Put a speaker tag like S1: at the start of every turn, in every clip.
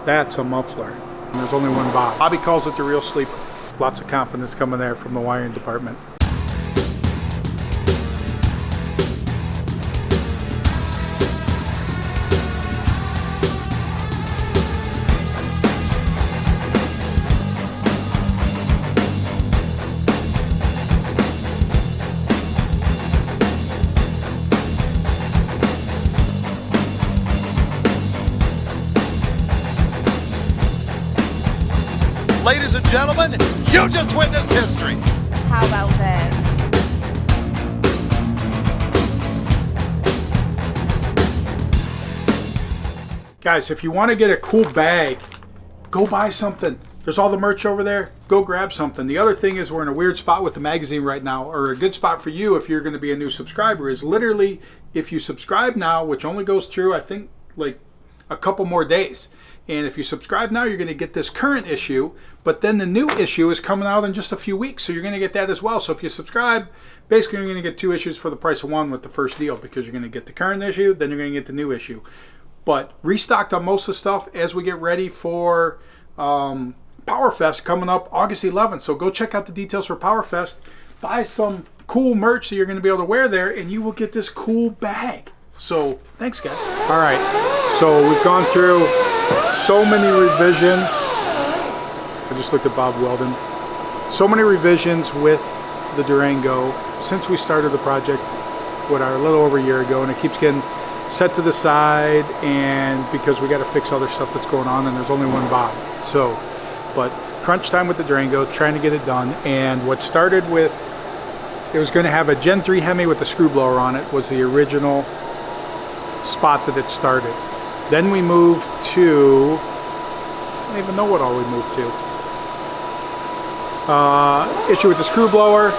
S1: That's a muffler. And there's only one Bob. Bobby calls it the real sleeper. Lots of confidence coming there from the wiring department.
S2: Ladies and gentlemen, you just witnessed history.
S3: How about that?
S1: Guys, if you want to get a cool bag, go buy something. There's all the merch over there. Go grab something. The other thing is we're in a weird spot with the magazine right now, or a good spot for you if you're going to be a new subscriber, is literally if you subscribe now, which only goes through, I think, like a couple more days. And if you subscribe now, you're going to get this current issue, but then the new issue is coming out in just a few weeks, so you're going to get that as well. So if you subscribe, basically you're going to get 2 issues for the price of 1 with the first deal, because you're going to get the current issue, then you're going to get the new issue. But restocked on most of the stuff as we get ready for Powerfest coming up August 11th. So go check out the details for Powerfest. Buy some cool merch that you're going to be able to wear there, and you will get this cool bag. So thanks, guys. All right, so we've gone through so many revisions. I just looked at Bob Weldon. So many revisions with the Durango since we started the project, a little over a year ago, and it keeps getting set to the side, and because we got to fix other stuff that's going on, and there's only one Bob. So, but crunch time with the Durango, trying to get it done. And what started with, it was going to have a Gen 3 Hemi with a screw blower on it, was the original spot that it started. Then we moved to, I don't even know what all we moved to. Issue with the screw blower.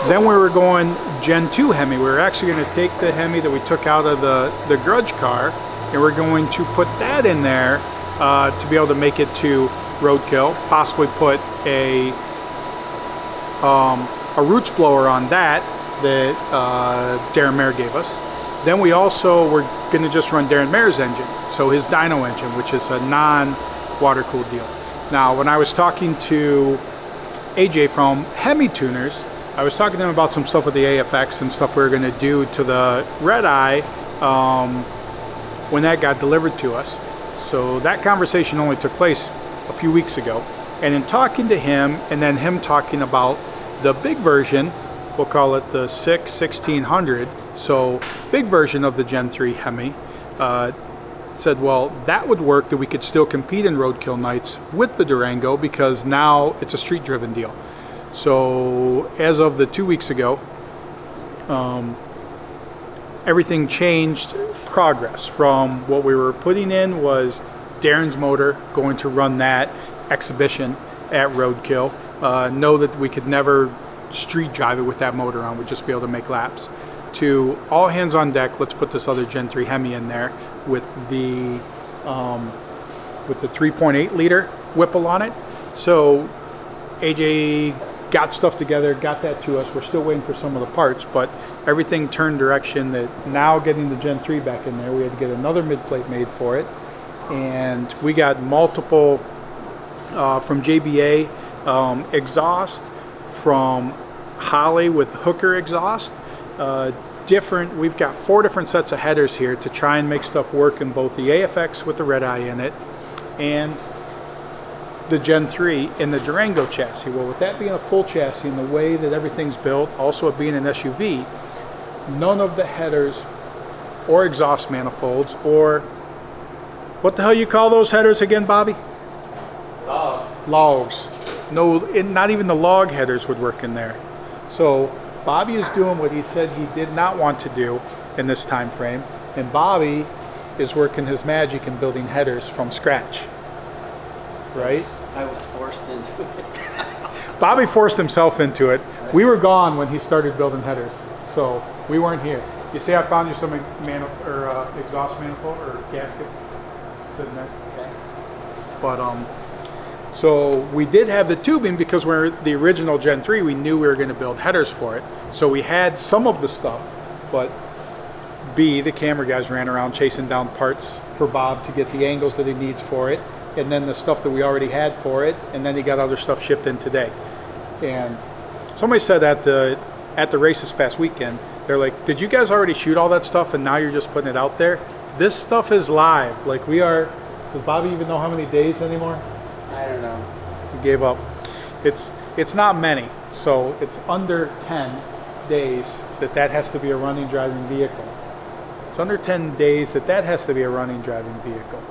S1: Then we were going Gen 2 Hemi. We were actually going to take the Hemi that we took out of the grudge car, and we're going to put that in there to be able to make it to roadkill. Possibly put a roots blower on that Darren Mayer gave us. Then we also were going to just run Darren Mayer's engine, so his dyno engine, which is a non-water-cooled deal. Now, when I was talking to AJ from Hemi Tuners, I was talking to him about some stuff with the AFX and stuff we were going to do to the Red Eye when that got delivered to us. So that conversation only took place a few weeks ago. And in talking to him, and then him talking about the big version, we'll call it the 1600, so big version of the Gen 3 Hemi, said, well, that would work, that we could still compete in roadkill nights with the Durango, because now it's a street driven deal. So as of the 2 weeks ago, everything changed progress from what we were putting in was Darren's motor, going to run that exhibition at roadkill. Know that we could never street drive it with that motor on, we'd just be able to make laps. To all hands on deck, let's put this other Gen 3 Hemi in there with the 3.8 liter Whipple on it. So AJ got stuff together, got that to us. We're still waiting for some of the parts, but everything turned direction that now getting the Gen 3 back in there, we had to get another mid plate made for it. And we got multiple from JBA exhaust, from Holley with hooker exhaust, we've got 4 different sets of headers here to try and make stuff work in both the AFX with the Red Eye in it and the Gen 3 in the Durango chassis. Well, with that being a full chassis and the way that everything's built, also it being an SUV, none of the headers or exhaust manifolds, or what the hell you call those headers again, Bobby? Logs. No, not even the log headers would work in there. So Bobby is doing what he said he did not want to do in this time frame, and Bobby is working his magic in building headers from scratch. Right?
S4: I was forced into it.
S1: Bobby forced himself into it. We were gone when he started building headers, so we weren't here. You see, I found you some exhaust manifold or gaskets sitting there.
S4: Okay.
S1: But so we did have the tubing because we're the original Gen 3. We knew we were going to build headers for it, so we had some of the stuff. But the camera guys ran around chasing down parts for Bob to get the angles that he needs for it. and then the stuff that we already had for it, and then he got other stuff shipped in today. And somebody said at the race this past weekend, they're like, did you guys already shoot all that stuff and now you're just putting it out there? This stuff is live. Like, we are, does Bobby even know how many days anymore?
S4: I don't know.
S1: He gave up. It's not many, so it's under 10 days that has to be a running driving vehicle. It's under 10 days that has to be a running driving vehicle.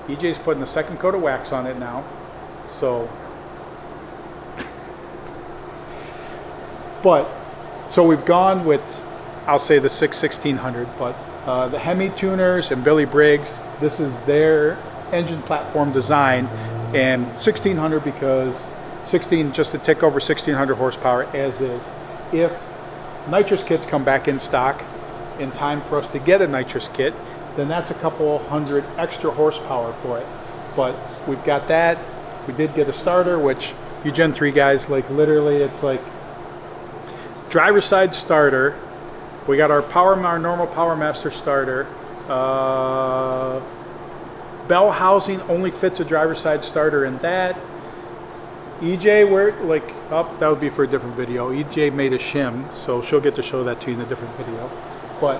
S1: EJ's putting a second coat of wax on it now, so so we've gone with, I'll say the 1600, but the Hemi tuners and Billy Briggs, this is their engine platform design, and 1600 because 16 just to tick over 1600 horsepower as is. If nitrous kits come back in stock in time for us to get a nitrous kit, then that's a couple hundred extra horsepower for it. But we've got that. We did get a starter, which you Gen 3 guys, like, literally it's like driver's side starter. We got our normal Power Master starter. Bell housing only fits a driver's side starter in that. EJ, that would be for a different video. EJ made a shim, so she'll get to show that to you in a different video. But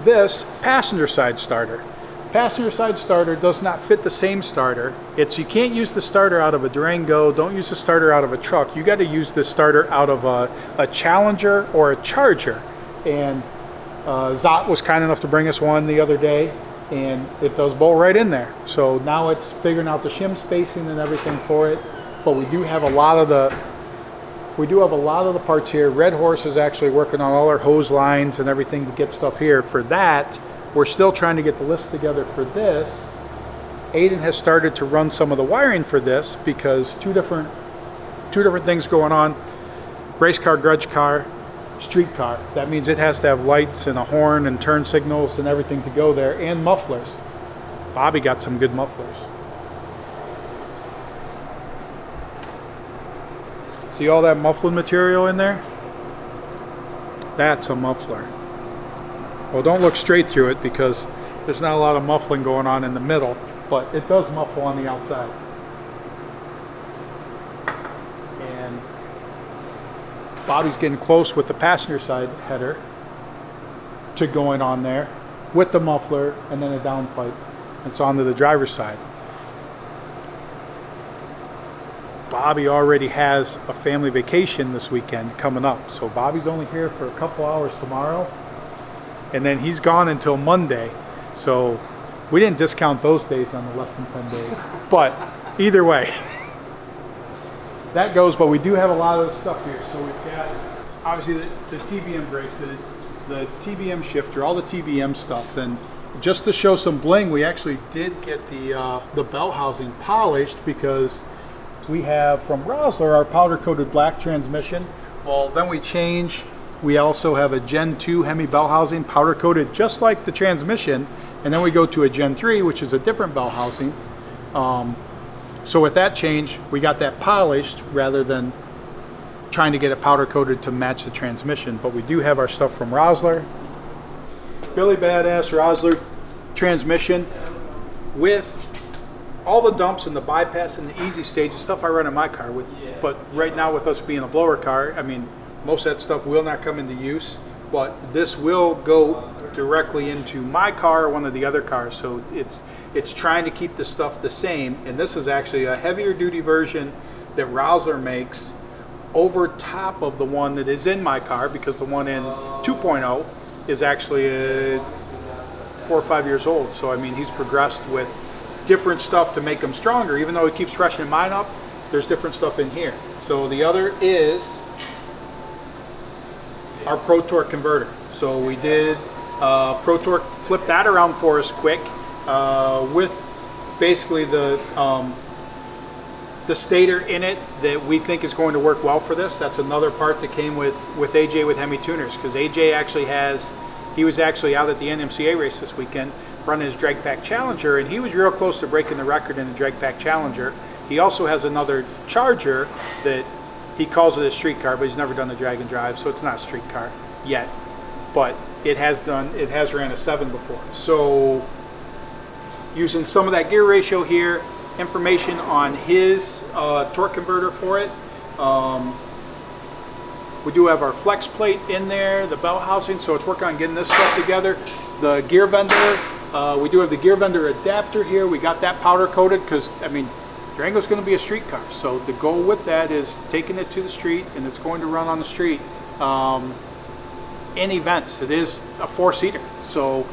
S1: this passenger side starter. Passenger side starter does not fit the same starter. You can't use the starter out of a Durango. Don't use the starter out of a truck. You got to use the starter out of a Challenger or a Charger. And Zot was kind enough to bring us one the other day, and it does bolt right in there. So now it's figuring out the shim spacing and everything for it. But we do have a lot of the parts here. Red Horse is actually working on all our hose lines and everything to get stuff here. For that, we're still trying to get the list together for this. Aiden has started to run some of the wiring for this because two different things going on. Race car, grudge car, street car. That means it has to have lights and a horn and turn signals and everything to go there, and mufflers. Bobby got some good mufflers. See all that muffling material in there? That's a muffler. Well, don't look straight through it because there's not a lot of muffling going on in the middle, but it does muffle on the outsides. And Bobby's getting close with the passenger side header to going on there with the muffler and then a downpipe. It's onto the driver's side. Bobby already has a family vacation this weekend coming up. So Bobby's only here for a couple hours tomorrow, and then he's gone until Monday. So we didn't discount those days on the less than 10 days. But either way, that goes. But we do have a lot of stuff here. So we've got obviously the TBM brakes, the TBM shifter, all the TBM stuff. And just to show some bling, we actually did get the bell housing polished because we have from Rosler our powder coated black transmission. Well, then we also have a Gen 2 Hemi bell housing powder coated just like the transmission, and then we go to a Gen 3 which is a different bell housing. So with that change, we got that polished rather than trying to get it powder coated to match the transmission. But we do have our stuff from Rosler. Billy Badass Rosler transmission with all the dumps and the bypass and the easy stage, the stuff I run in my car with. But right now with us being a blower car, I mean, most of that stuff will not come into use, but this will go directly into my car or one of the other cars. So it's trying to keep the stuff the same. And this is actually a heavier duty version that Rosler makes over top of the one that is in my car, because the one in 2.0 is actually 4 or 5 years old. So I mean, he's progressed with different stuff to make them stronger. Even though he keeps freshening mine up, there's different stuff in here. So the other is our Pro Torque converter. So we did Pro Torque flip that around for us quick with basically the stator in it that we think is going to work well for this. That's another part that came with AJ with Hemi Tuners, because AJ actually he was actually out at the NMCA race this weekend running his drag pack Challenger, and he was real close to breaking the record in the drag pack Challenger. He also has another Charger that he calls it a street car, but he's never done the drag and drive, so it's not a street car yet. But it has ran a 7 before. So using some of that gear ratio here, information on his torque converter for it. We do have our flex plate in there, the bell housing, so it's working on getting this stuff together. The gear vendor, we do have the gear vendor adapter here. We got that powder coated because, I mean, Durango's going to be a street car. So the goal with that is taking it to the street, and it's going to run on the street in events. It is a 4-seater. So,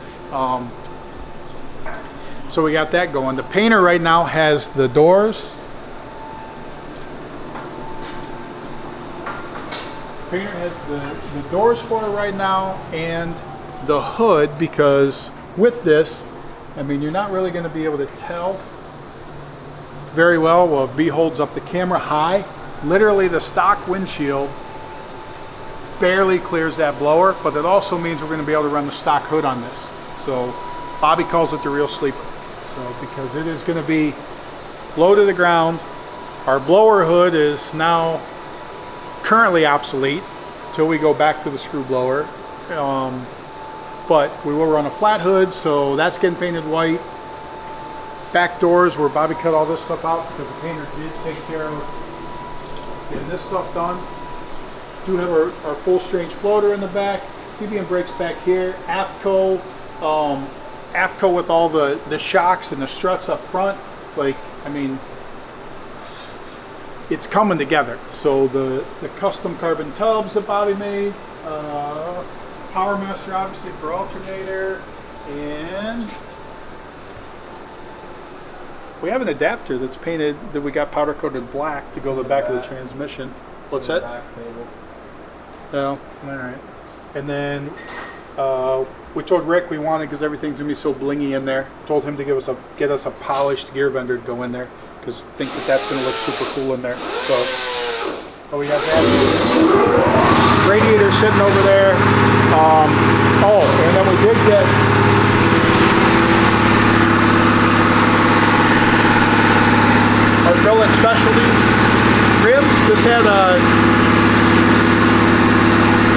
S1: so we got that going. The painter right now has the doors. Painter has the doors for it right now and the hood, because with this, I mean, you're not really going to be able to tell very well. Well, B holds up the camera high. Literally the stock windshield barely clears that blower, but it also means we're going to be able to run the stock hood on this. So Bobby calls it the real sleeper. So because it is going to be low to the ground. Our blower hood is now currently obsolete till we go back to the screw blower, but we will run a flat hood, so that's getting painted white. Back doors where Bobby cut all this stuff out because the painter did take care of getting this stuff done. Do have our full strange floater in the back, PBM brakes back here, AFCO with all the shocks and the struts up front. Like, I mean, it's coming together. So the custom carbon tubs that Bobby made, Power Master obviously for alternator, and we have an adapter that's painted, that we got powder coated black to go to the back of the transmission. What's that?
S4: Back table.
S1: Oh, all right. And then we told Rick we wanted, because everything's gonna be so blingy in there, told him to get us a polished gear vendor to go in there, because I think that's going to look super cool in there. So, oh, we got that. Radiator sitting over there. Oh, and then we did get our Villain Specialties rims. This had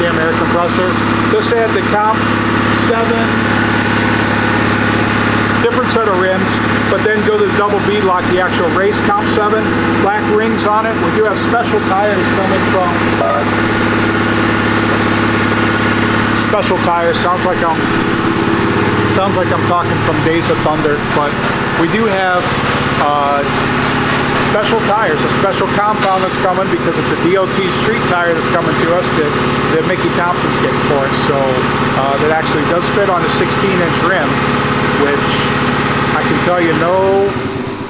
S1: damn air compressor. This had the Comp 7. Different set of rims, but then go to the double bead lock, the actual race Comp 7, black rings on it. We do have special tires coming from special tires. Sounds like I'm talking from Days of Thunder, but we do have special tires, a special compound that's coming because it's a DOT street tire that's coming to us that Mickey Thompson's getting for us. So that actually does fit on a 16-inch rim, which I can tell you,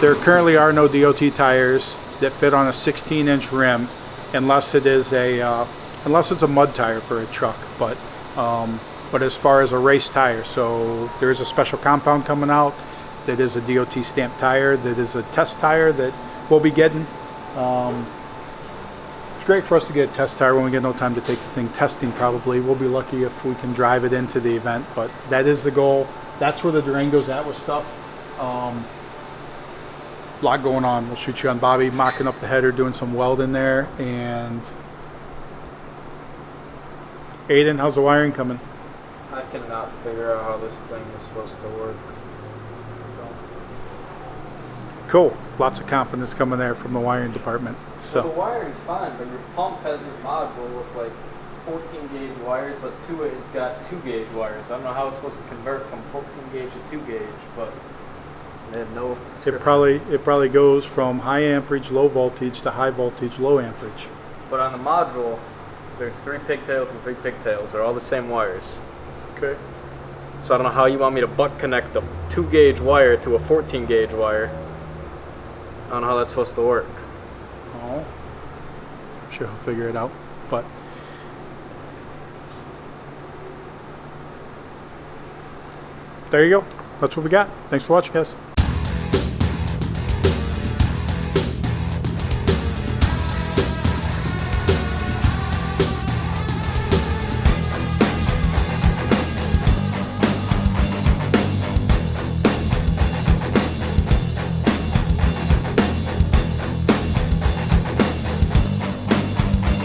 S1: there currently are no DOT tires that fit on a 16-inch rim, unless it's a mud tire for a truck. But as far as a race tire, so there is a special compound coming out that is a DOT stamped tire, that is a test tire that we'll be getting. It's great for us to get a test tire when we get no time to take the thing testing. Probably we'll be lucky if we can drive it into the event, but that is the goal. That's where the Durango's at with stuff. Lot going on. We'll shoot you on Bobby mocking up the header, doing some welding there. And Aiden, how's the wiring coming?
S4: I cannot figure out how this thing is supposed to work. So
S1: cool. Lots of confidence coming there from the wiring department. So
S4: well, the wiring's fine, but your pump has this module with like 14 gauge wires, but to it, it's got 2 gauge wires. I don't know how it's supposed to convert from 14 gauge to 2 gauge, but they have no description.
S1: It probably goes from high amperage, low voltage to high voltage, low amperage.
S4: But on the module, there's 3 pigtails and 3 pigtails. They're all the same wires.
S1: Okay.
S4: So I don't know how you want me to butt connect a 2 gauge wire to a 14 gauge wire. I don't know how that's supposed to work.
S1: Oh, I'm sure he'll figure it out. But there you go. That's what we got. Thanks for watching, guys.